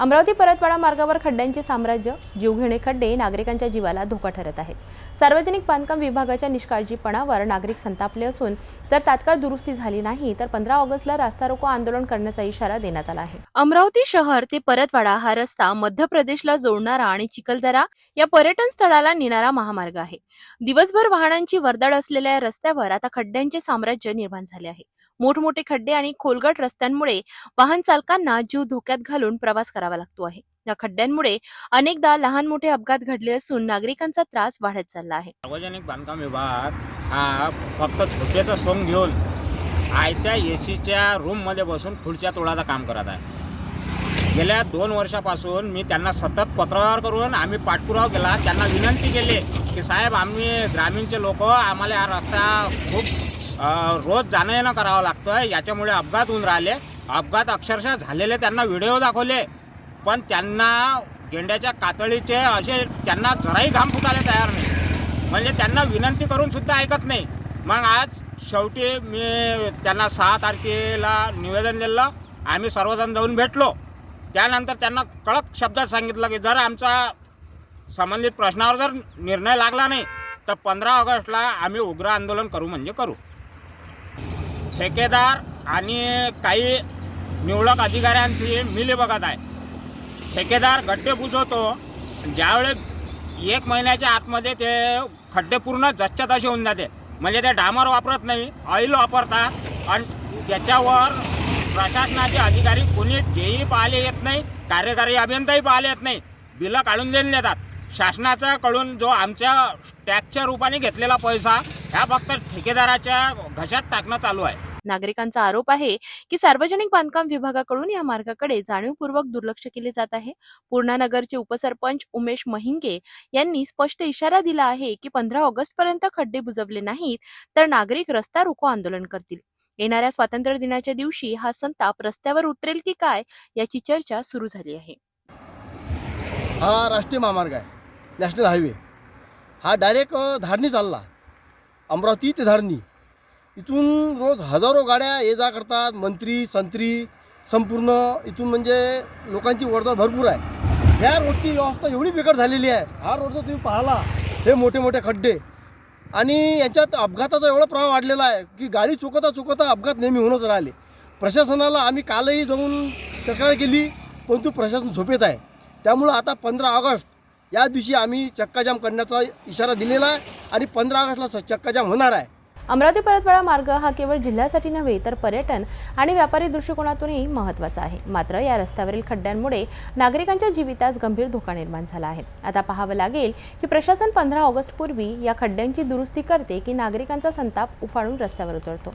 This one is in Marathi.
अमरावती परतवाडा मार्गावर खड्ड्यांचे साम्राज्य, जीवघेणे खड्डे नागरिकांच्या जीवाला धोका ठरत आहेत। सार्वजनिक बांधकाम विभागाच्या निष्काळजीपणावर नागरिक संतापले असून जर तात्काळ दुरुस्ती झाली नाही तर 15 ऑगस्टला रास्ता रोको आंदोलन करण्याचा इशारा देण्यात आला आहे। अमरावती शहर ते परतवाडा हा रस्ता मध्य प्रदेशला जोडणारा आणि चिखलदरा या पर्यटन स्थळाला नेणारा महामार्ग आहे। दिवसभर वाहनांची वर्दळ असलेल्या या रस्त्यावर आता खड्ड्यांचे साम्राज्य निर्माण झाले आहे। मोठमोठे खड्डे आणि खोलगट रस्त्यांमुळे वाहन चालकांना जीव धोक्यात घालून प्रवास करावा लागतो आहे। या खड्ड्यांमुळे अनेकदा लहान मोठे अपघात घडले असून नागरिकांचा त्रास वाढत चालला आहे। सार्वजनिक बांधकाम विभाग हा फक्त झोपेचं सोंग घेऊन आयत्या एसीच्या रूममध्ये बसून खुर्च्या तोडायचं काम करत आहे। गेल्या 2 वर्षापासून मी त्यांना सतत पत्रावर करून आम्ही पाठपुरावा केला, त्यांना विनंती केली की साहेब आम्ही ग्रामीणचे लोक आम्हाला हा रस्ता खूप रोज जाणं येणं करावं लागतं, याच्यामुळे अपघात होऊन राहिले। अपघात अक्षरशः झालेले त्यांना व्हिडिओ दाखवले, पण त्यांना गेंड्याच्या कातळीचे असे त्यांना जराही घाम फुटायला तयार नाही, म्हणजे त्यांना विनंती करून सुद्धा ऐकत नाही। मग आज शेवटी मी त्यांना 6 तारखेला निवेदन दिलं, आम्ही सर्वजण जाऊन भेटलो। त्यानंतर त्यांना कडक शब्दात सांगितलं की जर आमचा संबंधित प्रश्नावर जर निर्णय लागला नाही तर 15 ऑगस्टला आम्ही उग्र आंदोलन करू म्हणजे करू। ठेकेदार आणि काही निवडक अधिकाऱ्यांची मिलीभगत आहे। ठेकेदार गड्डे बुजवतो, ज्यावेळेस 1 महिन्याच्या आतमध्ये ते खड्डे पूर्ण जच्च्या तसे होऊन जाते, म्हणजे ते डांबर वापरत नाही, ऑइल वापरतात आणि त्याच्यावर प्रशासनाचे अधिकारी कोणी जेही पाहायला येत नाही, कार्यकारी अभियंताही पाहायला येत नाही, बिलं काढून देऊन देतात। शासनाचा कडून जो आमच्या टॅक्सच्या रूपाने घेतलेला पैसा ह्या फक्त ठेकेदाराच्या घशात टाकणं चालू आहे। नागरिकांचा आरोप आहे की सार्वजनिक बांधकाम विभागाकडून या मार्गाकडे जाणीवपूर्वक दुर्लक्ष केले जात आहे। पूर्णा नगरचे उपसरपंच उमेश महिंगे यांनी स्पष्ट इशारा दिला आहे की 15 ऑगस्ट पर्यंत खड्डे बुजवले नाहीत तर नागरिक रस्ता रोको आंदोलन करतील। येणाऱ्या स्वातंत्र्य दिनाच्या दिवशी हा संताप रस्त्यावर उतरेल की काय याची चर्चा सुरू झाली आहे। हा राष्ट्रीय महामार्ग आहे, नॅशनल हायवे। हा डायरेक्ट धारणी चालला, अमरावती ते धारणी। इथून रोज हजारो गाड्या ये जा करतात, मंत्री संत्री संपूर्ण इथून, म्हणजे लोकांची वर्दळ भरपूर आहे। ह्या रोडची व्यवस्था एवढी बिकट झालेली आहे, हा रोड जर तुम्ही पाहिला हे मोठे मोठे खड्डे आणि याच्यात अपघाताचा एवढा प्रभाव वाढलेला आहे की गाडी चुकता अपघात नेहमी होऊनच राहिले। प्रशासनाला आम्ही कालही जाऊन तक्रार केली, परंतु प्रशासन झोपेत आहे। त्यामुळं आता 15 ऑगस्ट या दिवशी आम्ही चक्काजाम करण्याचा इशारा दिलेला आहे आणि 15 ऑगस्टला चक्काजाम होणार आहे। अमरावती परतवाडा मार्ग हा केवळ जिल्ह्यासाठी नव्हे तर पर्यटन आणि व्यापारी दृष्टिकोनातूनही महत्त्वाचा आहे। मात्र या रस्त्यावरील खड्ड्यांमुळे नागरिकांच्या जीवितास गंभीर धोका निर्माण झाला आहे। आता पाहावं लागेल की प्रशासन 15 ऑगस्ट पूर्वी या खड्ड्यांची दुरुस्ती करते की नागरिकांचा संताप उफाळून रस्त्यावर उतरतो।